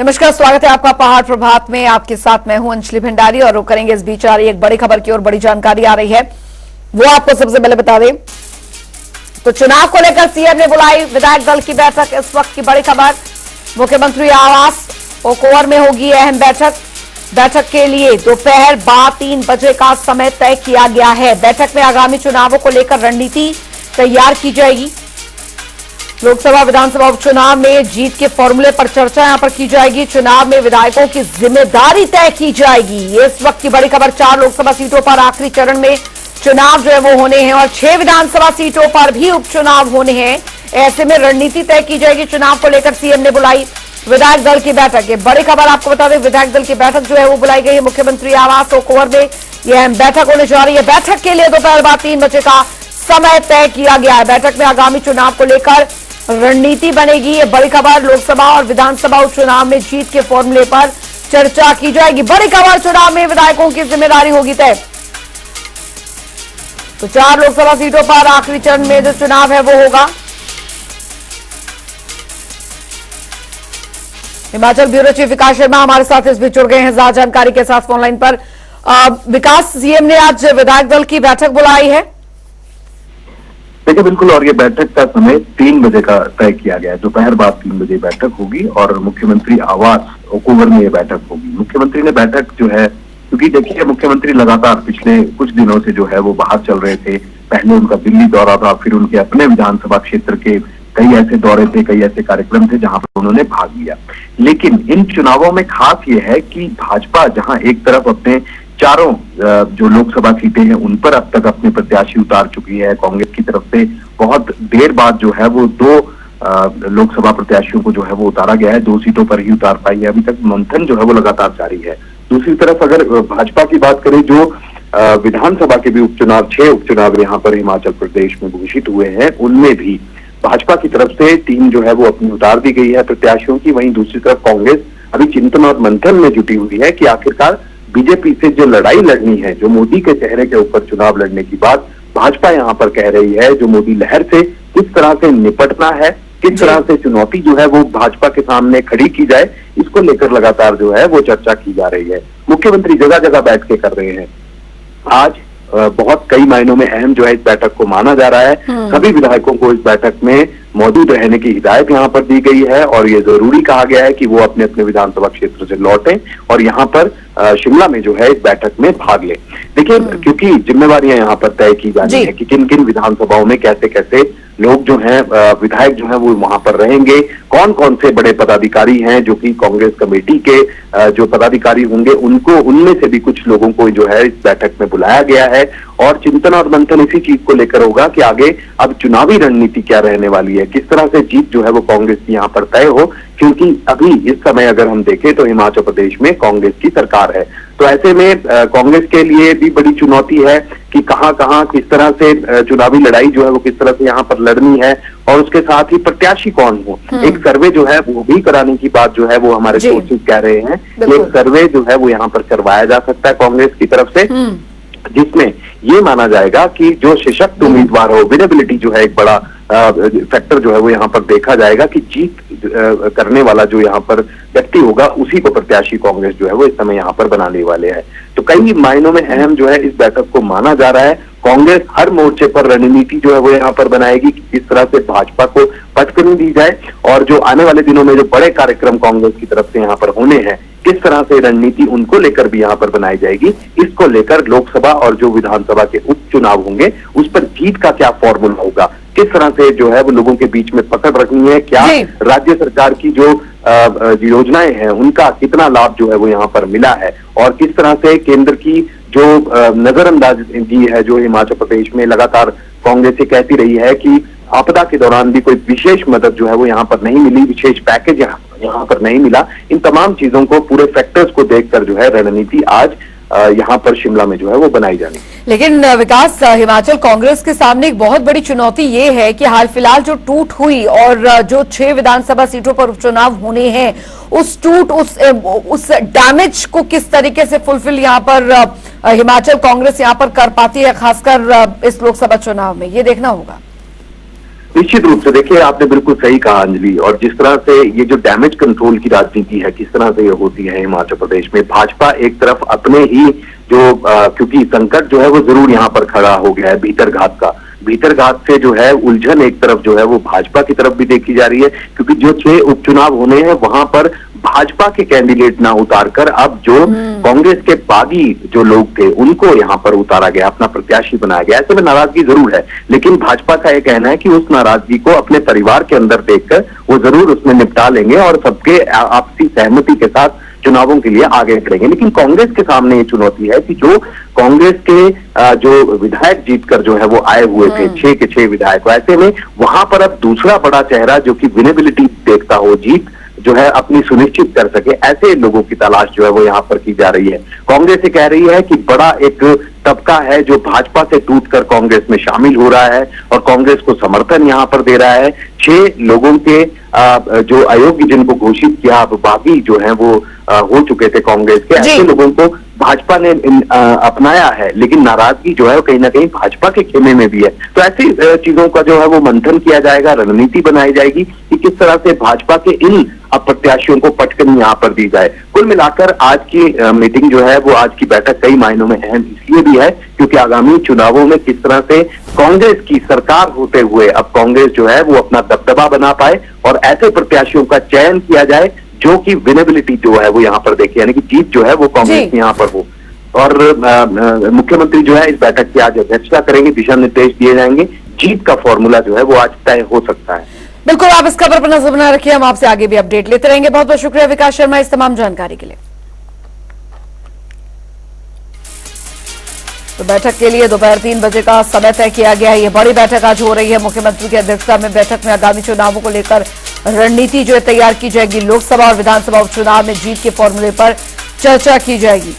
नमस्कार, स्वागत है आपका पहाड़ प्रभात में। आपके साथ मैं हूं अंजलि भंडारी और रुक करेंगे इस बीच आ रही एक बड़ी खबर की और बड़ी जानकारी आ रही है, वो आपको सबसे पहले बता दें। तो चुनाव को लेकर सीएम ने बुलाई विधायक दल की बैठक। इस वक्त की बड़ी खबर, मुख्यमंत्री आवास ओक ओवर में होगी अहम बैठक। बैठक के लिए दोपहर बाद 3 बजे का समय तय किया गया है। बैठक में आगामी चुनावों को लेकर रणनीति तैयार की जाएगी। लोकसभा विधानसभा उपचुनाव में जीत के फॉर्मूले पर चर्चा यहां पर की जाएगी। चुनाव में विधायकों की जिम्मेदारी तय की जाएगी। ये इस वक्त की बड़ी खबर। 4 लोकसभा सीटों पर आखिरी चरण में चुनाव जो है वो होने हैं और 6 विधानसभा सीटों पर भी उपचुनाव होने हैं। ऐसे में रणनीति तय की जाएगी। चुनाव को लेकर सीएम ने बुलाई विधायक दल की बैठक। ये बड़ी खबर आपको बता दें, विधायक दल की बैठक जो है वो बुलाई गई है मुख्यमंत्री आवास ओक ओवर में। यह अहम बैठक होने जा रही है। बैठक के लिए दोपहर बाद 3 बजे का समय तय किया गया है। बैठक में आगामी चुनाव को लेकर रणनीति बनेगी। ये बड़ी खबर। लोकसभा और विधानसभा उपचुनाव में जीत के फॉर्मूले पर चर्चा की जाएगी। बड़ी खबर, चुनाव में विधायकों की जिम्मेदारी होगी तय। तो 4 लोकसभा सीटों पर आखिरी चरण में जो चुनाव है वो होगा। हिमाचल ब्यूरो चीफ विकास शर्मा हमारे साथ इस बीच जुड़ गए हैं ज्यादा जानकारी के साथ फोनलाइन पर। विकास, सीएम ने आज विधायक दल की बैठक बुलाई है। देखिए बिल्कुल, और ये बैठक का समय 3 बजे का तय किया गया है। दोपहर बाद 3 बजे बैठक होगी और मुख्यमंत्री आवास ओक ओवर में ये बैठक होगी। मुख्यमंत्री ने बैठक जो है, क्योंकि देखिए मुख्यमंत्री लगातार पिछले कुछ दिनों से जो है वो बाहर चल रहे थे। पहले उनका दिल्ली दौरा था, फिर उनके अपने विधानसभा क्षेत्र के कई ऐसे दौरे थे, कई ऐसे कार्यक्रम थे जहां पर उन्होंने भाग लिया। लेकिन इन चुनावों में खास ये है कि भाजपा जहां एक तरफ अपने चारों जो लोकसभा सीटें हैं उन पर अब तक अपने प्रत्याशी उतार चुकी है। कांग्रेस की तरफ से बहुत देर बाद जो है वो 2 लोकसभा प्रत्याशियों को जो है वो उतारा गया है। 2 सीटों पर ही उतार पाई है। अभी तक मंथन जो है वो लगातार जारी है। दूसरी तरफ अगर भाजपा की बात करें, जो विधानसभा के भी उपचुनाव 6 उपचुनाव यहाँ पर हिमाचल प्रदेश में घोषित हुए हैं, उनमें भी भाजपा की तरफ से टीम जो है वो अपनी उतार दी गई है प्रत्याशियों की। वहीं दूसरी तरफ कांग्रेस अभी चिंतन और मंथन में जुटी हुई है कि आखिरकार बीजेपी से जो लड़ाई लड़नी है, जो मोदी के चेहरे के ऊपर चुनाव लड़ने की बात भाजपा यहाँ पर कह रही है, जो मोदी लहर से किस तरह से निपटना है, किस तरह से चुनौती जो है वो भाजपा के सामने खड़ी की जाए, इसको लेकर लगातार जो है वो चर्चा की जा रही है। मुख्यमंत्री जगह जगह बैठ के कर रहे हैं। आज बहुत कई मायनों में अहम जो है इस बैठक को माना जा रहा है। सभी विधायकों को इस बैठक में मौजूद रहने की हिदायत यहाँ पर दी गई है और ये जरूरी कहा गया है कि वो अपने अपने विधानसभा क्षेत्र से लौटें और यहाँ पर शिमला में जो है इस बैठक में भाग लें। देखिए, क्योंकि जिम्मेवारियां यहाँ पर तय की जानी है कि किन किन विधानसभाओं में कैसे कैसे लोग जो हैं विधायक जो हैं वो वहां पर रहेंगे, कौन कौन से बड़े पदाधिकारी हैं जो कि कांग्रेस कमेटी के जो पदाधिकारी होंगे उनको, उनमें से भी कुछ लोगों को जो है इस बैठक में बुलाया गया है। और चिंतन और मंथन इसी चीज को लेकर होगा कि आगे अब चुनावी रणनीति क्या रहने वाली है, किस तरह से जीत जो है वो कांग्रेस की यहाँ पर तय हो। क्योंकि अभी इस समय अगर हम देखें तो हिमाचल प्रदेश में कांग्रेस की सरकार है, तो ऐसे में कांग्रेस के लिए भी बड़ी चुनौती है कि कहां कहां किस तरह से चुनावी लड़ाई जो है वो किस तरह से यहाँ पर लड़नी है और उसके साथ ही प्रत्याशी कौन हो। एक सर्वे जो है वो भी कराने की बात जो है वो हमारे सोर्सेज कह रहे हैं। एक सर्वे जो है वो यहाँ पर करवाया जा सकता है कांग्रेस की तरफ से, जिसमें ये माना जाएगा कि जो सशक्त उम्मीदवार हो, विनेबिलिटी जो है एक बड़ा फैक्टर जो है वो यहाँ पर देखा जाएगा कि जीत करने वाला जो यहाँ पर व्यक्ति होगा उसी को प्रत्याशी कांग्रेस जो है वो इस समय यहाँ पर बनाने वाले हैं। तो कई मायनों में अहम जो है इस बैठक को माना जा रहा है। कांग्रेस हर मोर्चे पर रणनीति जो है वो यहाँ पर बनाएगी कि किस तरह से भाजपा को पटकनी दी जाए और जो आने वाले दिनों में जो बड़े कार्यक्रम कांग्रेस की तरफ से यहाँ पर होने हैं, किस तरह से रणनीति उनको लेकर भी यहाँ पर बनाई जाएगी। इसको लेकर लोकसभा और जो विधानसभा के उपचुनाव होंगे उस पर जीत का क्या फॉर्मूला होगा, किस तरह से जो है वो लोगों के बीच में पकड़ रखनी है, क्या राज्य सरकार की जो योजनाएं हैं उनका कितना लाभ जो है वो यहाँ पर मिला है और किस तरह से केंद्र की जो नजरअंदाजी है जो हिमाचल प्रदेश में लगातार कांग्रेस से कहती रही है कि आपदा के दौरान भी कोई विशेष मदद जो है वो यहाँ पर नहीं मिली, विशेष पैकेज यहाँ पर नहीं मिला। इन तमाम चीजों को, पूरे फैक्टर्स को देखकर जो है रणनीति आज यहाँ पर शिमला में जो है वो बनाई जानी। लेकिन विकास, हिमाचल कांग्रेस के सामने एक बहुत बड़ी चुनौती ये है कि हाल फिलहाल जो टूट हुई और जो 6 विधानसभा सीटों पर उपचुनाव होने हैं, उस टूट उस डैमेज को किस तरीके से फुलफिल यहाँ पर हिमाचल कांग्रेस यहाँ पर कर पाती है, खासकर इस लोकसभा चुनाव में, ये देखना होगा। निश्चित रूप से देखिए, आपने बिल्कुल सही कहा अंजलि, और जिस तरह से ये जो डैमेज कंट्रोल की राजनीति है, किस तरह से ये होती है हिमाचल प्रदेश में, भाजपा एक तरफ अपने ही जो क्योंकि संकट जो है वो जरूर यहाँ पर खड़ा हो गया है भीतरघात का, भीतरघात से जो है उलझन एक तरफ जो है वो भाजपा की तरफ भी देखी जा रही है, क्योंकि जो 6 उपचुनाव होने हैं वहां पर भाजपा के कैंडिडेट ना उतारकर अब जो कांग्रेस के बागी जो लोग थे उनको यहाँ पर उतारा गया, अपना प्रत्याशी बनाया गया। ऐसे में नाराजगी जरूर है, लेकिन भाजपा का यह कहना है कि उस नाराजगी को अपने परिवार के अंदर देखकर वो जरूर उसमें निपटा लेंगे और सबके आपसी सहमति के साथ चुनावों के लिए आगे करेंगे। लेकिन कांग्रेस के सामने ये चुनौती है कि जो कांग्रेस के जो विधायक जीतकर जो है वो आए हुए थे, 6 के 6 विधायक, ऐसे में वहां पर अब दूसरा बड़ा चेहरा जो कि विनेबिलिटी देखता हो, जीत जो है अपनी सुनिश्चित कर सके, ऐसे लोगों की तलाश जो है वो यहाँ पर की जा रही है। कांग्रेस ये कह रही है कि बड़ा एक तबका है जो भाजपा से टूटकर कांग्रेस में शामिल हो रहा है और कांग्रेस को समर्थन यहाँ पर दे रहा है। 6 लोगों के जो अयोग्य जिनको घोषित किया, अब बाकी जो है वो हो चुके थे कांग्रेस के, ऐसे लोगों को भाजपा ने अपनाया है, लेकिन नाराजगी जो है वो कहीं ना कहीं भाजपा के खेमे में भी है। तो ऐसी चीजों का जो है वो मंथन किया जाएगा, रणनीति बनाई जाएगी कि किस तरह से भाजपा के इन अप्रत्याशियों को पटकनी यहाँ पर दी जाए। कुल मिलाकर आज की मीटिंग जो है वो, आज की बैठक कई मायनों में अहम इसलिए भी है क्योंकि आगामी चुनावों में किस तरह से कांग्रेस की सरकार होते हुए अब कांग्रेस जो है वो अपना दबदबा बना पाए और ऐसे प्रत्याशियों का चयन किया जाए जो कि विनेबिलिटी जो है वो यहाँ पर देखे, यानी कि जीत जो है वो कांग्रेस की यहाँ पर हो। और मुख्यमंत्री जो है इस बैठक की आज अध्यक्षता करेंगे, दिशा निर्देश दिए जाएंगे, जीत का फॉर्मूला जो है वो आज तय हो सकता है। बिल्कुल, आप इस खबर पर नजर बनाए रखिए, हम आपसे आगे भी अपडेट लेते रहेंगे। बहुत बहुत शुक्रिया विकास शर्मा इस तमाम जानकारी के लिए। तो बैठक के लिए दोपहर 3 बजे का समय तय किया गया है। ये बड़ी बैठक आज हो रही है। मुख्यमंत्री की अध्यक्षता में बैठक में आगामी चुनावों को लेकर रणनीति जो है तैयार की जाएगी। लोकसभा और विधानसभा उपचुनाव में जीत के फॉर्मूले पर चर्चा की जाएगी।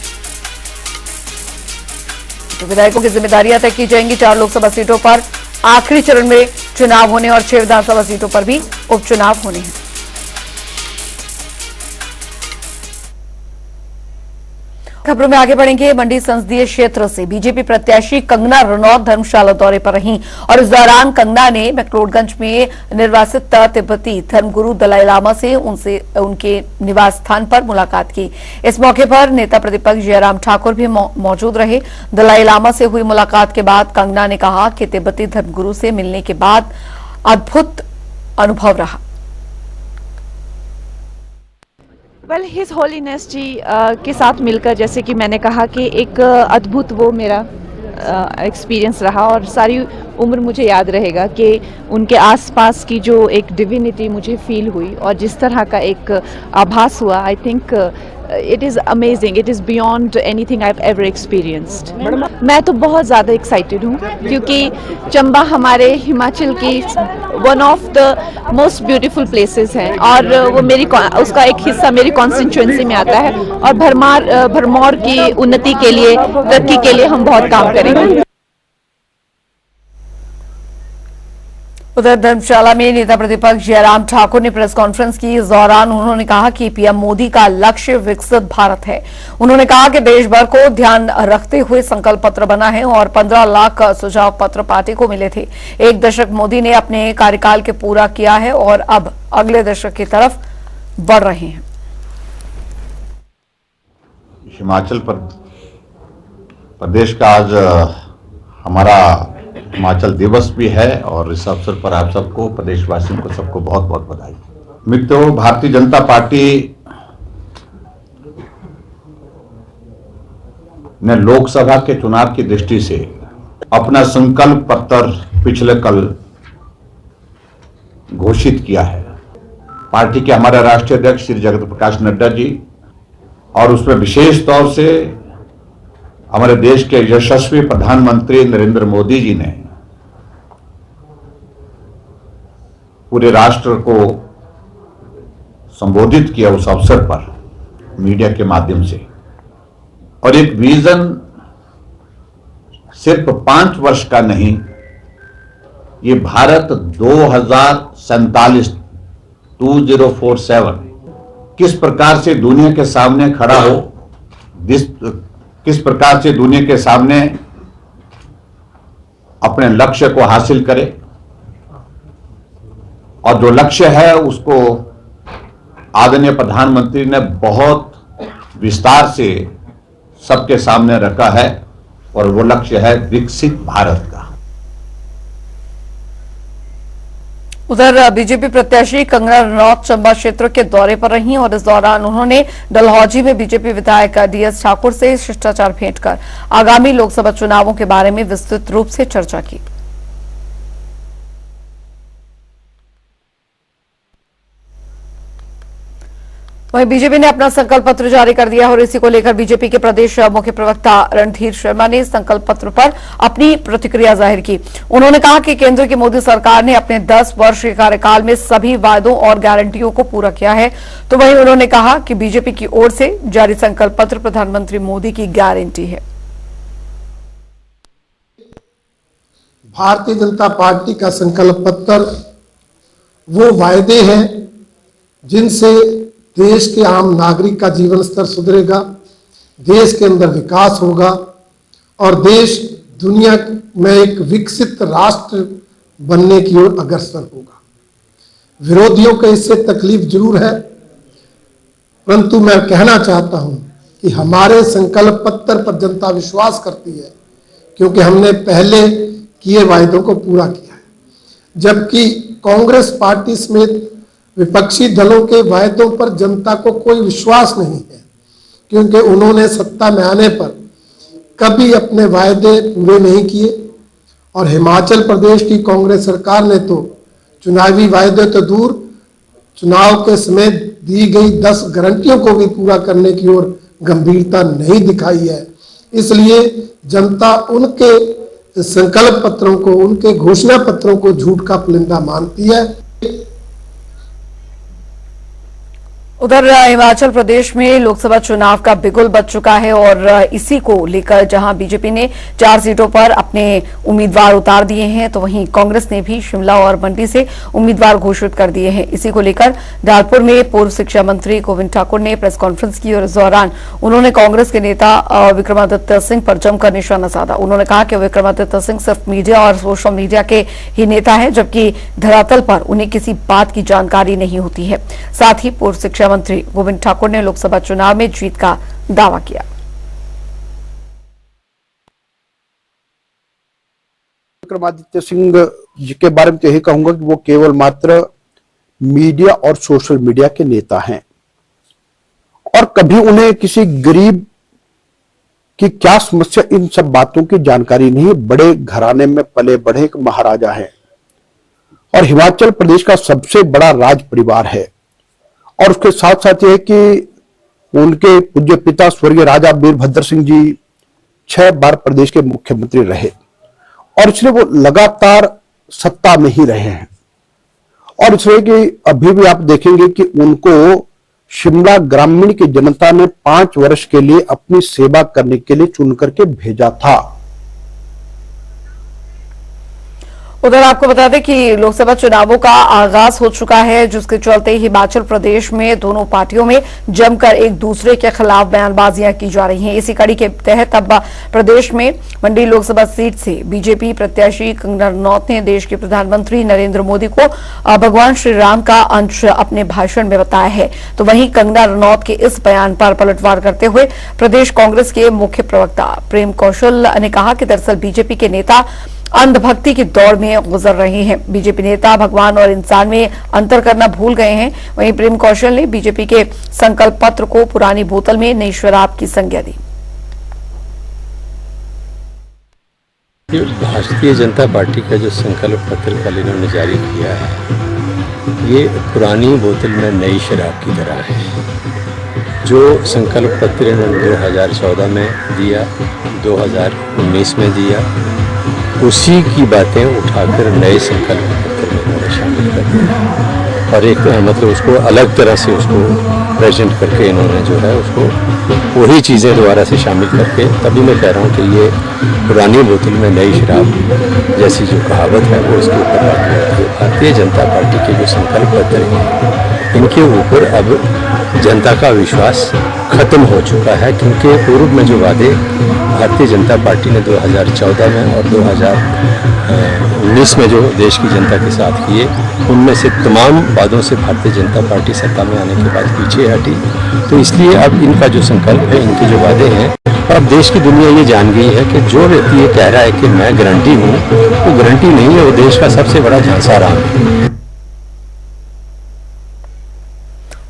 तो विधायकों की जिम्मेदारियां तय की जाएंगी। 4 लोकसभा सीटों पर आखिरी चरण में चुनाव होने और 6 विधानसभा सीटों पर भी उपचुनाव होने हैं। खबरों में आगे बढ़ेंगे। मंडी संसदीय क्षेत्र से बीजेपी प्रत्याशी कंगना रनौत धर्मशाला दौरे पर रहीं और इस दौरान कंगना ने मैक्लोडगंज में निर्वासित तिब्बती धर्मगुरु दलाई लामा से उनके निवास स्थान पर मुलाकात की। इस मौके पर नेता प्रतिपक्ष जयराम ठाकुर भी मौजूद रहे। दलाई लामा से हुई मुलाकात के बाद कंगना ने कहा कि तिब्बती धर्मगुरु से मिलने के बाद अद्भुत अनुभव रहा। वेल हिज होलीनेस जी के साथ मिलकर, जैसे कि मैंने कहा कि एक अद्भुत वो मेरा एक्सपीरियंस रहा और सारी उम्र मुझे याद रहेगा कि उनके आसपास की जो एक डिविनिटी मुझे फील हुई और जिस तरह का एक आभास हुआ, I think it is amazing, it is beyond anything I have ever experienced. मैं तो बहुत ज़्यादा एक्साइटेड हूँ क्योंकि चंबा हमारे हिमाचल की one of the most beautiful places है और वो उसका एक हिस्सा मेरी कॉन्स्टिट्यूएंसी में आता है और भरमौर की उन्नति के लिए, तरक्की के लिए हम बहुत काम करेंगे। उधर धर्मशाला में नेता प्रतिपक्ष जयराम ठाकुर ने प्रेस कॉन्फ्रेंस की। इस दौरान उन्होंने कहा कि पीएम मोदी का लक्ष्य विकसित भारत है। उन्होंने कहा कि देश भर को ध्यान रखते हुए संकल्प पत्र बना है और 15 लाख सुझाव पत्र पार्टी को मिले थे। 1 दशक मोदी ने अपने कार्यकाल के पूरा किया है और अब अगले दशक की तरफ बढ़ रहे हैं। हिमाचल प्रदेश का आज हमारा हिमाचल दिवस भी है और इस अवसर पर आप सबको, प्रदेशवासियों को सबको बहुत बहुत बधाई। मित्रों, भारतीय जनता पार्टी ने लोकसभा के चुनाव की दृष्टि से अपना संकल्प पत्र पिछले कल घोषित किया है। पार्टी के हमारे राष्ट्रीय अध्यक्ष श्री जगत प्रकाश नड्डा जी और उसमें विशेष तौर से हमारे देश के यशस्वी प्रधानमंत्री नरेंद्र मोदी जी ने पूरे राष्ट्र को संबोधित किया उस अवसर पर मीडिया के माध्यम से, और एक विजन सिर्फ 5 वर्ष का नहीं, ये भारत 2047 किस प्रकार से दुनिया के सामने खड़ा हो, किस प्रकार से दुनिया के सामने अपने लक्ष्य को हासिल करे, और जो लक्ष्य है उसको आदरणीय प्रधानमंत्री ने बहुत विस्तार से सबके सामने रखा है और वो लक्ष्य है विकसित भारत का। उधर बीजेपी प्रत्याशी कंगना रनौत चंबा क्षेत्र के दौरे पर रही और इस दौरान उन्होंने डलहौजी में बीजेपी विधायक डीएस ठाकुर से शिष्टाचार भेंट कर आगामी लोकसभा चुनावों के बारे में विस्तृत रूप से चर्चा की। वहीं बीजेपी ने अपना संकल्प पत्र जारी कर दिया और इसी को लेकर बीजेपी के प्रदेश मुख्य प्रवक्ता रणधीर शर्मा ने संकल्प पत्र पर अपनी प्रतिक्रिया जाहिर की। उन्होंने कहा कि केंद्र की मोदी सरकार ने अपने 10 वर्ष के कार्यकाल में सभी वायदों और गारंटियों को पूरा किया है। तो वहीं उन्होंने कहा कि बीजेपी की ओर से जारी संकल्प पत्र प्रधानमंत्री मोदी की गारंटी है। भारतीय जनता पार्टी का संकल्प पत्र वो वायदे हैं जिनसे देश के आम नागरिक का जीवन स्तर सुधरेगा, देश के अंदर विकास होगा और देश दुनिया में एक विकसित राष्ट्र बनने की ओर अग्रसर होगा। विरोधियों को इससे तकलीफ जरूर है, परंतु मैं कहना चाहता हूं कि हमारे संकल्प पत्र पर जनता विश्वास करती है क्योंकि हमने पहले किए वायदों को पूरा किया है, जबकि कांग्रेस पार्टी समेत विपक्षी दलों के वायदों पर जनता को कोई विश्वास नहीं है क्योंकि उन्होंने सत्ता में आने पर कभी अपने वायदे पूरे नहीं किए और हिमाचल प्रदेश की कांग्रेस सरकार ने तो चुनावी वायदे तो दूर, चुनाव के समय दी गई 10 गारंटियों को भी पूरा करने की ओर गंभीरता नहीं दिखाई है। इसलिए जनता उनके संकल्प पत्रों को, उनके घोषणा पत्रों को झूठ का पुलिंदा मानती है। उधर हिमाचल प्रदेश में लोकसभा चुनाव का बिगुल बज चुका है और इसी को लेकर जहां बीजेपी ने 4 सीटों पर अपने उम्मीदवार उतार दिए हैं तो वहीं कांग्रेस ने भी शिमला और मंडी से उम्मीदवार घोषित कर दिए हैं। इसी को लेकर धौलपुर में पूर्व शिक्षा मंत्री गोविंद ठाकुर ने प्रेस कॉन्फ्रेंस की और इस दौरान उन्होंने कांग्रेस के नेता विक्रमादित्य सिंह पर जमकर निशाना साधा। उन्होंने कहा कि विक्रमादित्य सिंह सिर्फ मीडिया और सोशल मीडिया के ही नेता है, जबकि धरातल पर उन्हें किसी बात की जानकारी नहीं होती है। साथ ही पूर्व शिक्षा मंत्री गोविंद ठाकुर ने लोकसभा चुनाव में जीत का दावा किया। विक्रमादित्य सिंह जी के बारे में तो यही कहूंगा कि वो केवल मात्र मीडिया और सोशल मीडिया के नेता हैं और कभी उन्हें किसी गरीब की क्या समस्या, इन सब बातों की जानकारी नहीं। बड़े घराने में पले बढ़े एक महाराजा है और हिमाचल प्रदेश का सबसे बड़ा राज परिवार है और उसके साथ साथ यह कि उनके पूज्य पिता स्वर्गीय राजा वीरभद्र सिंह जी 6 बार प्रदेश के मुख्यमंत्री रहे और इसलिए वो लगातार सत्ता में ही रहे हैं और इसलिए कि अभी भी आप देखेंगे कि उनको शिमला ग्रामीण की जनता ने 5 वर्ष के लिए अपनी सेवा करने के लिए चुन करके भेजा था। उधर आपको बता दें कि लोकसभा चुनावों का आगाज हो चुका है, जिसके चलते हिमाचल प्रदेश में दोनों पार्टियों में जमकर एक दूसरे के खिलाफ बयानबाजियां की जा रही हैं। इसी कड़ी के तहत अब प्रदेश में मंडी लोकसभा सीट से बीजेपी प्रत्याशी कंगना रनौत ने देश के प्रधानमंत्री नरेंद्र मोदी को भगवान श्री राम का अंश अपने भाषण में बताया है। तो वहीं कंगना रनौत के इस बयान पर पलटवार करते हुए प्रदेश कांग्रेस के मुख्य प्रवक्ता प्रेम कौशल ने कहा कि दरअसल बीजेपी के नेता अंधभक्ति की दौड़ में गुजर रहे हैं। बीजेपी नेता भगवान और इंसान में अंतर करना भूल गए हैं। वहीं प्रेम कौशल ने बीजेपी के संकल्प पत्र को पुरानी बोतल में नई शराब की संज्ञा दी। भारतीय जनता पार्टी का जो संकल्प पत्र कल इन्होंने जारी किया है, ये पुरानी बोतल में नई शराब की तरह है। जो संकल्प पत्र इन्होंने 2014 में दिया, 2019 में दिया, उसी की बातें उठाकर नए संकल्प पत्र में उन्होंने शामिल कर दिया और एक मतलब उसको अलग तरह से उसको प्रेजेंट करके इन्होंने जो है उसको वही चीज़ें दोबारा से शामिल करके, तभी मैं कह रहा हूँ कि ये पुरानी बोतल में नई शराब जैसी जो कहावत है वो इसके ऊपर लागू होती है। भारतीय जनता पार्टी के जो संकल्प पत्र हैं, इनके ऊपर अब जनता का विश्वास खत्म हो चुका है, क्योंकि पूर्व में जो वादे भारतीय जनता पार्टी ने 2014 में और 2019 में जो देश की जनता के साथ किए, उनमें से तमाम वादों से भारतीय जनता पार्टी सत्ता में आने के बाद पीछे हटी। तो इसलिए अब इनका जो संकल्प है, इनके जो वादे हैं, और अब देश की दुनिया ये जान गई है कि जो व्यक्ति ये कह रहा है कि मैं गारंटी हूँ, वो गारंटी नहीं है, वो देश का सबसे बड़ा झांसा राम है।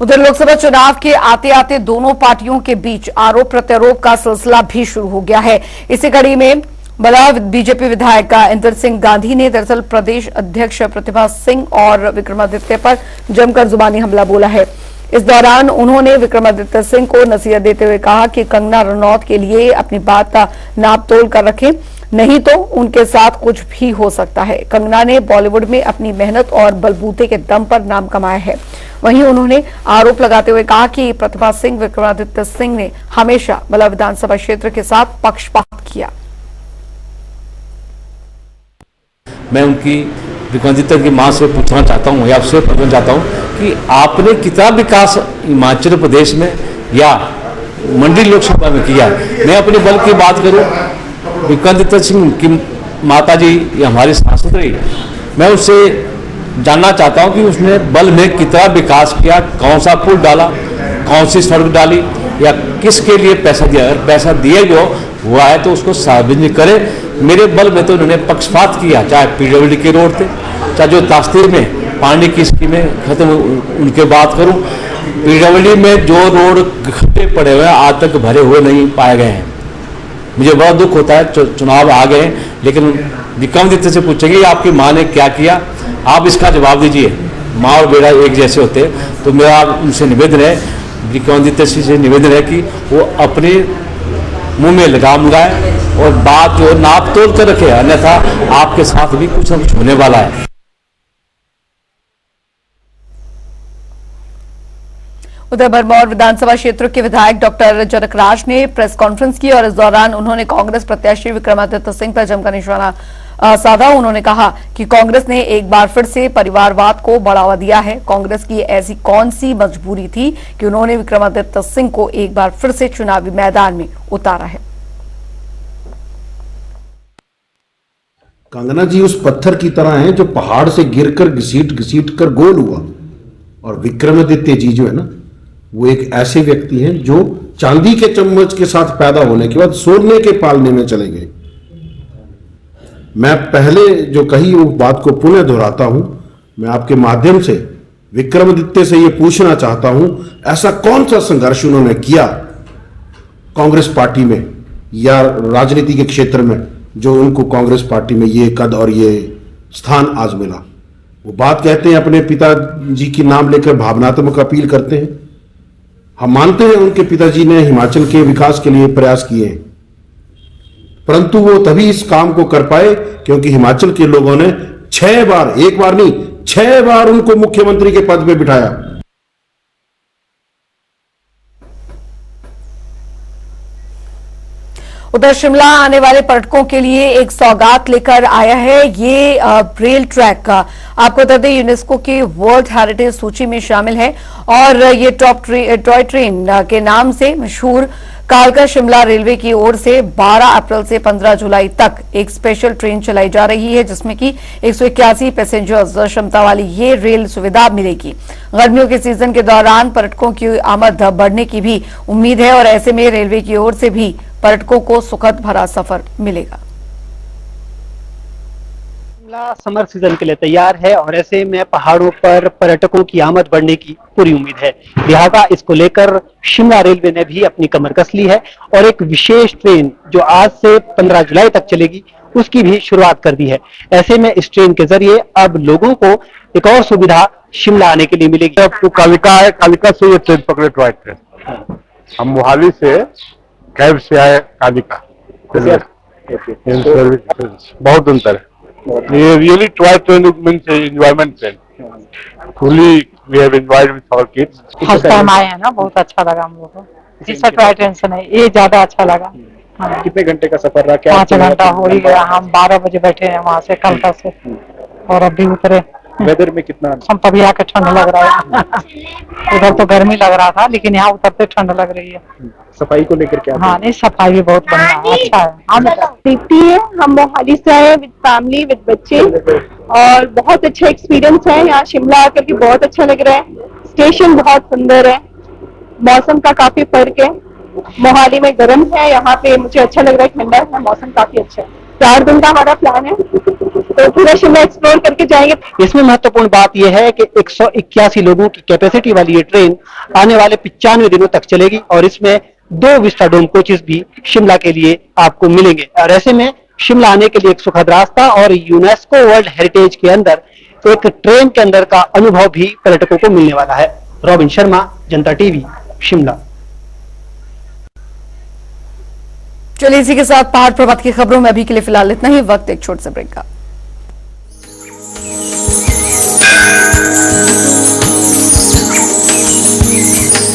उधर लोकसभा चुनाव के आते आते दोनों पार्टियों के बीच आरोप प्रत्यारोप का सिलसिला भी शुरू हो गया है। इसी कड़ी में बीजेपी विधायक इंदर सिंह गांधी ने दरअसल प्रदेश अध्यक्ष प्रतिभा सिंह और विक्रमादित्य पर जमकर जुबानी हमला बोला है। इस दौरान उन्होंने विक्रमादित्य सिंह को नसीहत देते हुए कहा कि कंगना रनौत के लिए अपनी बात नाप तोल कर रखें, नहीं तो उनके साथ कुछ भी हो सकता है। कंगना ने बॉलीवुड में अपनी मेहनत और बलबूते के दम पर नाम कमाया है। वहीं उन्होंने आरोप लगाते हुए कहा कि प्रतिभा सिंह विक्रमादित्य सिंह ने हमेशा बला विधानसभा क्षेत्र के साथ पक्षपात किया। मैं उनकी विक्रमादित्य की मां से पूछना चाहता हूं या आपसे पूछना चाहता हूं कि आपने कितना विकास हिमाचल प्रदेश में या मंडी लोकसभा में किया है। मैं अपने बल की बात करूं, विक्रमादित्य सिंह की माता जी या हमारी सांसद रही, मैं उससे जानना चाहता हूं कि उसने बल में कितना विकास किया, कौन सा पुल डाला, कौन सी सड़क डाली, या किसके लिए पैसा दिया। अगर पैसा दिया जो हुआ है तो उसको सार्वजनिक करे। मेरे बल में तो उन्होंने पक्षपात किया, चाहे पीडब्ल्यूडी के रोड थे, चाहे जो तास्तीर में पानी की स्कीमें खत्म, उनके बात करूं, पीडब्ल्यूडी में जो रोड खड्डे पड़े हुए हैं आज तक भरे हुए नहीं पाए गए हैं। मुझे बड़ा दुख होता है, चुनाव आ गए, लेकिन विक्रमादित्य से पूछेंगे आपकी माँ ने क्या किया, आप इसका जवाब दीजिए। माँ और बेटा एक जैसे होते, तो मेरा उनसे निवेदन है, विक्रमादित्य से निवेदन है कि वो अपने मुंह में लगाम लगाए और बात जो नाप तोल कर रखे, अन्यथा आपके साथ भी कुछ न कुछ होने वाला है। उधर भरमौर विधानसभा क्षेत्र के विधायक डॉक्टर जनकराज ने प्रेस कॉन्फ्रेंस की और इस दौरान उन्होंने कांग्रेस प्रत्याशी विक्रमादित्य सिंह पर जमकर निशाना साधा। उन्होंने कहा कि कांग्रेस ने एक बार फिर से परिवारवाद को बढ़ावा दिया है। कांग्रेस की ऐसी कौन सी मजबूरी थी कि उन्होंने विक्रमादित्य सिंह को एक बार फिर से चुनावी मैदान में उतारा है। कंगना जी उस पत्थर की तरह हैं जो पहाड़ से गिरकर घसीट कर गोल हुआ, और विक्रमादित्य जी जो है ना, वो एक ऐसे व्यक्ति हैं जो चांदी के चम्मच के साथ पैदा होने के बाद सोने के पालने में चले गए। मैं पहले जो कही उस बात को पुनः दोहराता हूं। मैं आपके माध्यम से विक्रमादित्य से यह पूछना चाहता हूं, ऐसा कौन सा संघर्ष उन्होंने किया कांग्रेस पार्टी में या राजनीति के क्षेत्र में जो उनको कांग्रेस पार्टी में ये कद और ये स्थान आज मिला। वो बात कहते हैं अपने पिताजी की नाम लेकर भावनात्मक अपील करते हैं। हम मानते हैं उनके पिताजी ने हिमाचल के विकास के लिए प्रयास किए, परंतु वो तभी इस काम को कर पाए क्योंकि हिमाचल के लोगों ने 6 बार, एक बार नहीं 6 बार उनको मुख्यमंत्री के पद पे बिठाया। उधर शिमला आने वाले पर्यटकों के लिए एक सौगात लेकर आया है ये रेल ट्रैक। आपको बता दें यूनेस्को की वर्ल्ड हेरिटेज सूची में शामिल है और ये टॉय ट्रेन के नाम से मशहूर कालका शिमला रेलवे की ओर से 12 अप्रैल से 15 जुलाई तक एक स्पेशल ट्रेन चलाई जा रही है जिसमें कि 181 पैसेंजर्स क्षमता वाली ये रेल सुविधा मिलेगी। गर्मियों के सीजन के दौरान पर्यटकों की आमद बढ़ने की भी उम्मीद है और ऐसे में रेलवे की ओर से भी पर्यटकों को सुखद भरा सफर मिलेगा। शिमला समर सीजन के लिए तैयार है और ऐसे में पहाड़ों पर पर्यटकों की आमद बढ़ने की पूरी उम्मीद है। लिहाजा इसको लेकर शिमला रेलवे ने भी अपनी कमर कस ली है और एक विशेष ट्रेन जो आज से 15 जुलाई तक चलेगी उसकी भी शुरुआत कर दी है। ऐसे में इस ट्रेन के जरिए अब लोगों को एक और सुविधा शिमला आने के लिए मिलेगी। अब तो कालिका है, कालिका से ये ट्रेन पकड़े टॉय ट्रेन। हम मोहाली से कैब से आए कालिका। बहुत अंतर है। ये really toy train means enjoyment train. Fully we have enjoyed with our kids. First time आए हैं ना, बहुत अच्छा लगा हम लोग को। इससे टॉय ट्रेन से नहीं, ये ज्यादा अच्छा लगा। हाँ। कितने घंटे का सफर रहा? 5 घंटा हो ही गया। हम 12 बजे बैठे हैं वहाँ से कलका से और अभी उतरे वेदर में कितना हम तभी आके ठंड लग रहा है उधर तो गर्मी लग रहा था, लेकिन यहाँ उतरते ठंड लग रही है। सफाई को लेकर क्या हाँ नहीं, सफाई भी बहुत बढ़िया है, अच्छा है। हाँ दीप्ति है, हम मोहाली से आए विद फैमिली विद बच्चे, और बहुत अच्छा एक्सपीरियंस है। यहाँ शिमला आकर के बहुत अच्छा लग रहा है। स्टेशन बहुत सुंदर है, मौसम का काफी फर्क है। मोहाली में गर्म है, यहाँ पे मुझे अच्छा लग रहा है, ठंडा है, मौसम काफी अच्छा है। 4 दिन का हमारा प्लान है, तो पूरा शिमला एक्सप्लोर करके जाएंगे। इसमें महत्वपूर्ण बात यह है कि 181 लोगों की कैपेसिटी वाली ये ट्रेन आने वाले 95 दिनों तक चलेगी, और इसमें 2 विस्टाडोम कोचेस भी शिमला के लिए आपको मिलेंगे। और ऐसे में शिमला आने के लिए एक सुखद रास्ता और यूनेस्को वर्ल्ड हेरिटेज के अंदर एक ट्रेन के अंदर का अनुभव भी पर्यटकों को मिलने वाला है। रॉबिन शर्मा, जनता टीवी, शिमला। चलिए इसी के साथ पहाड़ प्रभात की खबरों में अभी के लिए फिलहाल इतना ही। वक्त एक छोटे से ब्रेक का।